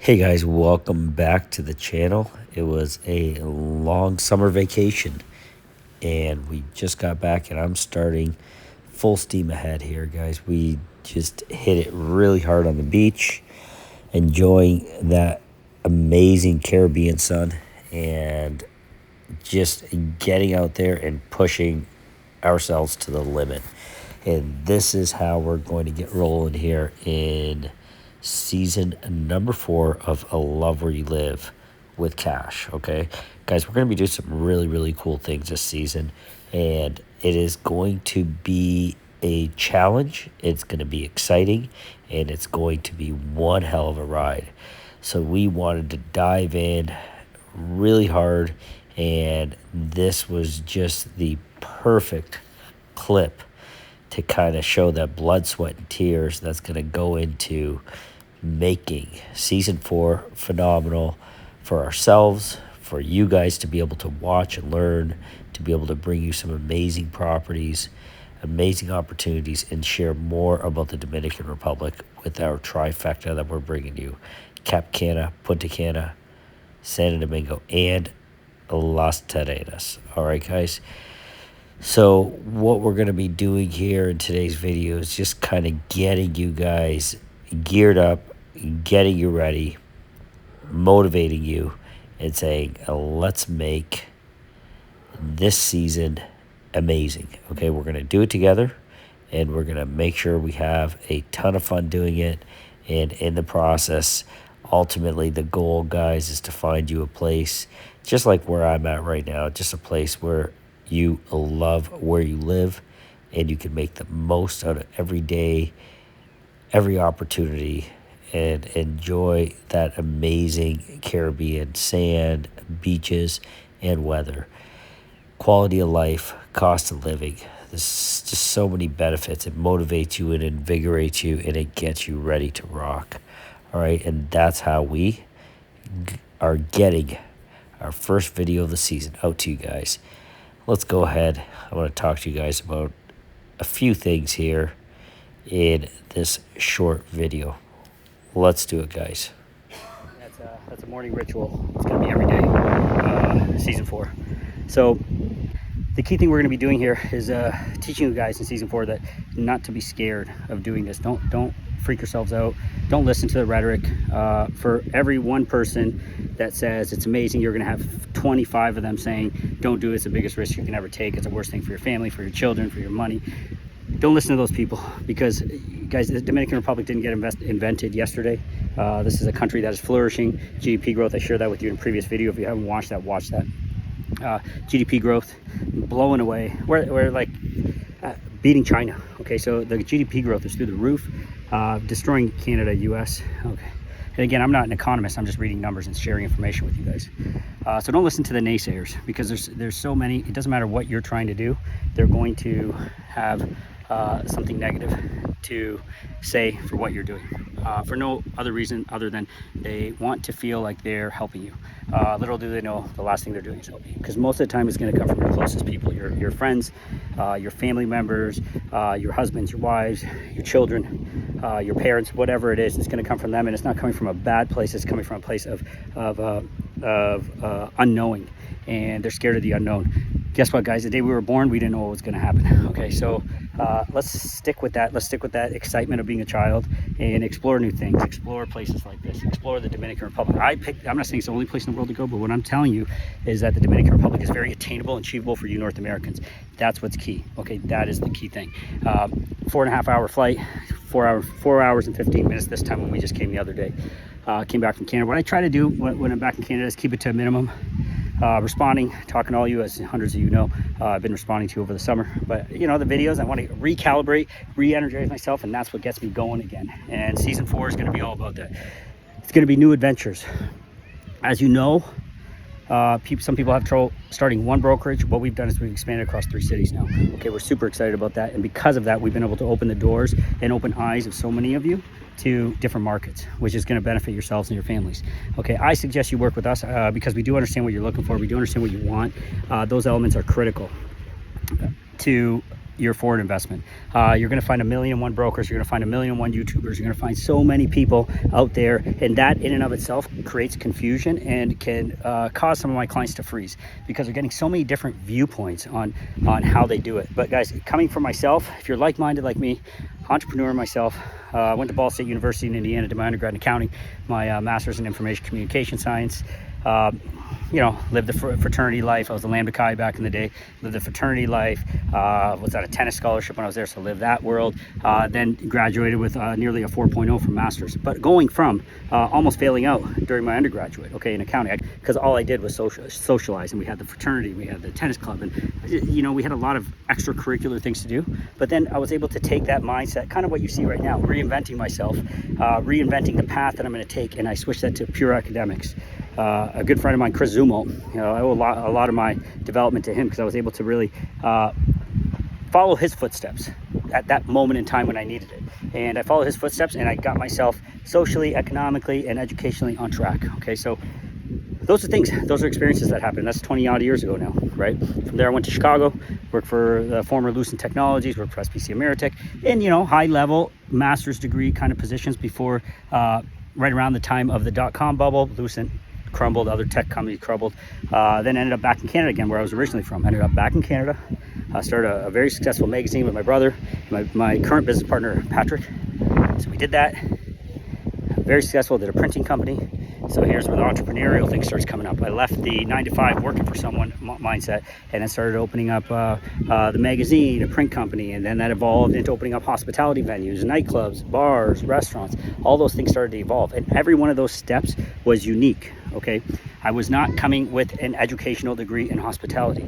Hey guys, welcome back to the channel. It was a long summer vacation and we just got back and I'm starting full steam ahead here, guys. We just hit it really hard on the beach, enjoying that amazing Caribbean sun and just getting out there and pushing ourselves to the limit. And this is how we're going to get rolling here in season number 4 of A Love Where You Live with Kash. Okay, guys, we're going to be doing some really cool things this season, and it is going to be a challenge. It's going to be exciting, and it's going to be one hell of a ride. So we wanted to dive in really hard, and this was just the perfect clip to kind of show that blood, sweat, and tears that's going to go into making season 4 phenomenal for ourselves, for you guys to be able to watch and learn, to be able to bring you some amazing properties, amazing opportunities, and share more about the Dominican Republic with our trifecta that we're bringing you: Cap Cana, Punta Cana, Santo Domingo, and Las Terrenas. All right, guys. So what we're going to be doing here in today's video is just kind of getting you guys geared up, getting you ready, motivating you, and saying, let's make this season amazing. Okay, we're going to do it together, and we're going to make sure we have a ton of fun doing it. And in the process, ultimately, the goal, guys, is to find you a place just like where I'm at right now, just a place where you love where you live and you can make the most out of every day, every opportunity, and enjoy that amazing Caribbean sand, beaches, and weather. Quality of life, cost of living. There's just so many benefits. It motivates you, it invigorates you, and it gets you ready to rock. All right, and that's how we are getting our first video of the season out to you guys. Let's go ahead. I want to talk to you guys about a few things here in this short video. Let's do it, guys. That's a morning ritual. It's going to be every day, season 4. So the key thing we're going to be doing here is teaching you guys in season 4 that not to be scared of doing this. Don't freak yourselves out. Don't listen to the rhetoric. For every one person that says it's amazing, you're going to have 25 of them saying don't do it, it's the biggest risk you can ever take, it's the worst thing for your family, for your children, for your money. Don't listen to those people, because guys, the Dominican Republic didn't get invented yesterday. This is a country that is flourishing. GDP growth, I shared that with you in a previous video. If you haven't watched that, watch that. GDP growth blowing away. We're like beating China. Okay, so the GDP growth is through the roof, destroying Canada, US. Okay, and again, I'm not an economist, I'm just reading numbers and sharing information with you guys. So don't listen to the naysayers, because there's so many. It doesn't matter what you're trying to do, they're going to have something negative to say for what you're doing, for no other reason other than they want to feel like they're helping you. Little do they know the last thing they're doing is helping you, because most of the time it's going to come from your closest people, your friends, your family members, your husbands, your wives, your children, your parents, whatever it is. It's going to come from them, and it's not coming from a bad place. It's coming from a place of unknowing, and they're scared of the unknown. Guess what, guys? The day we were born, we didn't know what was going to happen. Okay, so let's stick with that. Let's stick with that excitement of being a child and explore new things, explore places like this, explore the Dominican Republic. I'm not saying it's the only place in the world to go, but what I'm telling you is that the Dominican Republic is very attainable and achievable for you North Americans. That's what's key. Okay, that is the key thing. 4.5 hour flight, 4 hours and 15 minutes this time when we just came the other day. Came back from Canada. What I try to do when I'm back in Canada is keep it to a minimum. Responding, talking to all you, as hundreds of you know, I've been responding to over the summer. But you know, the videos, I want to recalibrate, re-energize myself, and that's what gets me going again. And season 4 is going to be all about that. It's going to be new adventures. As you know, some people have trouble starting one brokerage. What we've done is we've expanded across 3 cities now. Okay, we're super excited about that, and because of that, we've been able to open the doors and open eyes of so many of you to different markets, which is going to benefit yourselves and your families. Okay, I suggest you work with us because we do understand what you're looking for. We do understand what you want. Those elements are critical to your foreign investment. You're going to find 1,000,001 brokers. You're going to find 1,000,001 YouTubers. You're going to find so many people out there, and that in and of itself creates confusion and can cause some of my clients to freeze because they're getting so many different viewpoints on how they do it. But guys, coming from myself, if you're like-minded like me, entrepreneur myself, went to Ball State University in Indiana, did my undergrad in accounting, my master's in information communication science. Lived the fraternity life. I was a Lambda Chi back in the day. Lived the fraternity life. Was on a tennis scholarship when I was there, so lived that world. Then graduated with nearly a 4.0 from master's. But going from almost failing out during my undergraduate, in accounting, because all I did was socialize, and we had the fraternity, we had the tennis club, and we had a lot of extracurricular things to do. But then I was able to take that mindset, kind of what you see right now, reinventing myself, reinventing the path that I'm going to take, and I switched that to pure academics. A good friend of mine, Chris Zumo, I owe a lot of my development to him because I was able to really follow his footsteps at that moment in time when I needed it. And I followed his footsteps, and I got myself socially, economically, and educationally on track. So those are things, those are experiences that happened. That's 20 odd years ago now, right? From there, I went to Chicago, worked for the former Lucent Technologies, worked for SPC Ameritech, and high level master's degree kind of positions before, right around the time of the .com bubble. Lucent crumbled, other tech companies crumbled, then ended up back in Canada again, where I was originally from. Ended up back in Canada, started a very successful magazine with my brother, my current business partner, Patrick. So we did that, very successful, did a printing company. So here's where the entrepreneurial thing starts coming up. I left the 9-to-5 working for someone mindset, and then started opening up the magazine, a print company, and then that evolved into opening up hospitality venues, nightclubs, bars, restaurants. All those things started to evolve, and every one of those steps was unique. I was not coming with an educational degree in hospitality.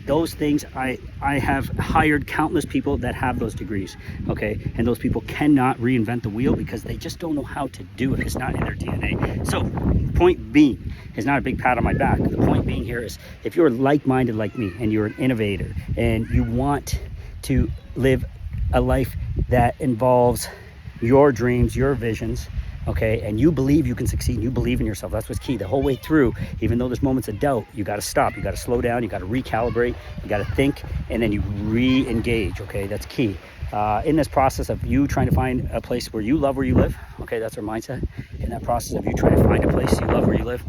Those things, I have hired countless people that have those degrees, and those people cannot reinvent the wheel because they just don't know how to do it. It's not in their DNA. So point being is not a big pat on my back. The point being here is, if you're like-minded like me and you're an innovator and you want to live a life that involves your dreams, your visions, and you believe you can succeed, and you believe in yourself, that's what's key. The whole way through, even though there's moments of doubt, you got to stop, you got to slow down, you got to recalibrate, you got to think, and then you re-engage. That's key. In this process of you trying to find a place where you love where you live, that's our mindset. In that process of you trying to find a place you love where you live,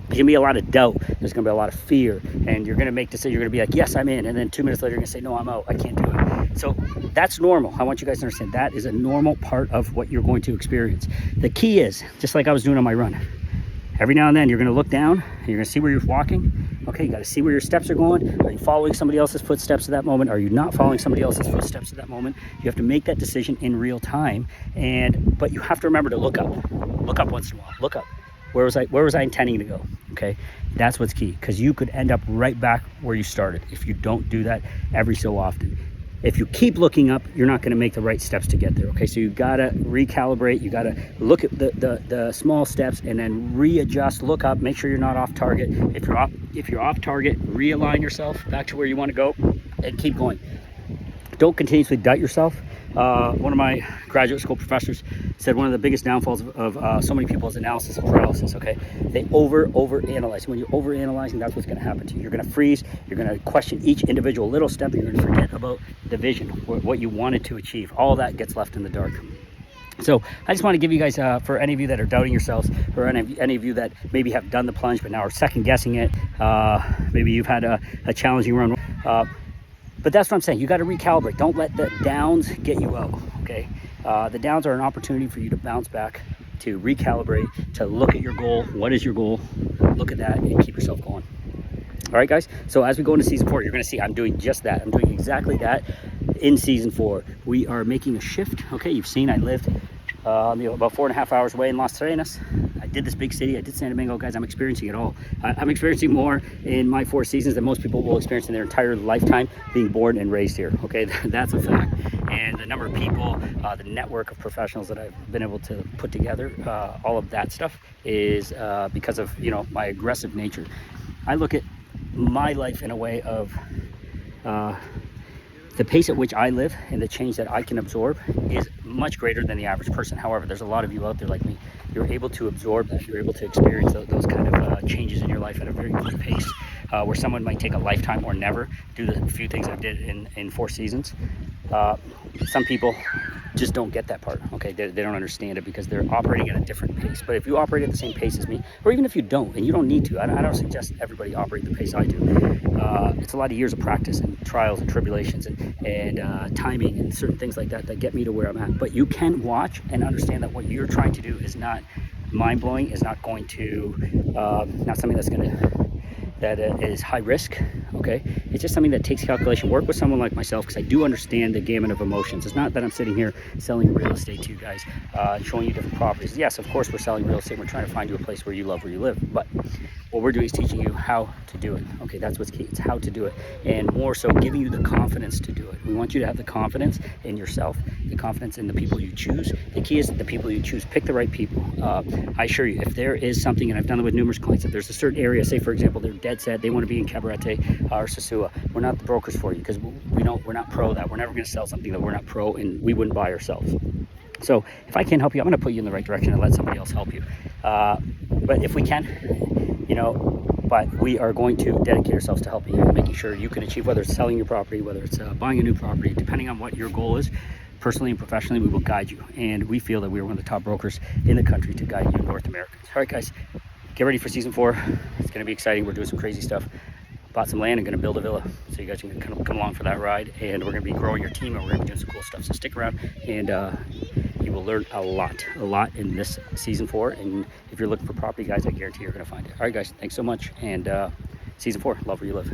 there's gonna be a lot of doubt, there's gonna be a lot of fear, and you're gonna make decisions. You're gonna be like, yes, I'm in, and then 2 minutes later you're gonna say, no, I'm out, I can't do it. So that's normal. I want you guys to understand that is a normal part of what you're going to experience. The key is, just like I was doing on my run, every now and then you're gonna look down and you're gonna see where you're walking. You gotta see where your steps are going. Are you following somebody else's footsteps at that moment? Are you not following somebody else's footsteps at that moment? You have to make that decision in real time, but you have to remember to look up. Look up once in a while, look up. Where was I intending to go? That's what's key, because you could end up right back where you started if you don't do that every so often. If you keep looking up, you're not going to make the right steps to get there. So you got to recalibrate. You got to look at the small steps and then readjust, look up, make sure you're not off target. If you're off target, realign yourself back to where you want to go and keep going. Don't continuously doubt yourself. One of my graduate school professors said one of the biggest downfalls of so many people is analysis and paralysis. They overanalyze. When you're overanalyzing, that's what's going to happen to you. You're going to freeze. You're going to question each individual little step. And you're going to forget about the vision, what you wanted to achieve. All that gets left in the dark. So I just want to give you guys, for any of you that are doubting yourselves, or any of you that maybe have done the plunge but now are second guessing it, maybe you've had a challenging run. But that's what I'm saying. You got to recalibrate. Don't let the downs get you out. The downs are an opportunity for you to bounce back, to recalibrate, to look at your goal. What is your goal? Look at that and keep yourself going. All right, guys. So as we go into season 4, you're going to see I'm doing just that. I'm doing exactly that in season 4. We are making a shift. You've seen I lived about 4.5 hours away in Las Terrenas. I did this big city. I did San Domingo. Guys, I'm experiencing it all. I'm experiencing more in my 4 seasons than most people will experience in their entire lifetime being born and raised here. That's a fact. And the number of people, the network of professionals that I've been able to put together, all of that stuff is because of my aggressive nature. I look at my life in a way of the pace at which I live and the change that I can absorb is much greater than the average person. However, there's a lot of you out there like me. You're able to absorb that. You're able to experience those kind of changes in your life at a very quick pace. where someone might take a lifetime or never do the few things I did in 4 seasons. Some people just don't get that part, okay? They don't understand it because they're operating at a different pace. But if you operate at the same pace as me, or even if you don't, and you don't need to, I don't suggest everybody operate the pace I do. It's a lot of years of practice and trials and tribulations and timing and certain things like that that get me to where I'm at. But you can watch and understand that what you're trying to do is not mind-blowing, is not going to, not something that's going to, that is high risk, okay? It's just something that takes calculation. Work with someone like myself because I do understand the gamut of emotions. It's not that I'm sitting here selling real estate to you guys, showing you different properties. Yes, of course we're selling real estate. We're trying to find you a place where you love where you live. But what we're doing is teaching you how to do it, okay? That's what's key. It's how to do it, and more so giving you the confidence to do it. We want you to have the confidence in yourself, the confidence in the people you choose. The key is the people you choose. Pick the right people. I assure you, if there is something, and I've done it with numerous clients, if there's a certain area, say for example, they're dead set, they want to be in Cabarete or Sosua, we're not the brokers for you because we're not pro that. We're never going to sell something that we're not pro and we wouldn't buy ourselves. So if I can't help you, I'm going to put you in the right direction and let somebody else help you. But if we can, but we are going to dedicate ourselves to helping you and making sure you can achieve, whether it's selling your property, whether it's buying a new property, depending on what your goal is. Personally and professionally, we will guide you. And we feel that we are one of the top brokers in the country to guide you North Americans. All right, guys, get ready for season 4. It's going to be exciting. We're doing some crazy stuff. Bought some land and going to build a villa. So you guys can come along for that ride. And we're going to be growing your team and we're going to be doing some cool stuff. So stick around and you will learn a lot in this season 4. And if you're looking for property, guys, I guarantee you're going to find it. All right, guys, thanks so much. And season 4, love where you live.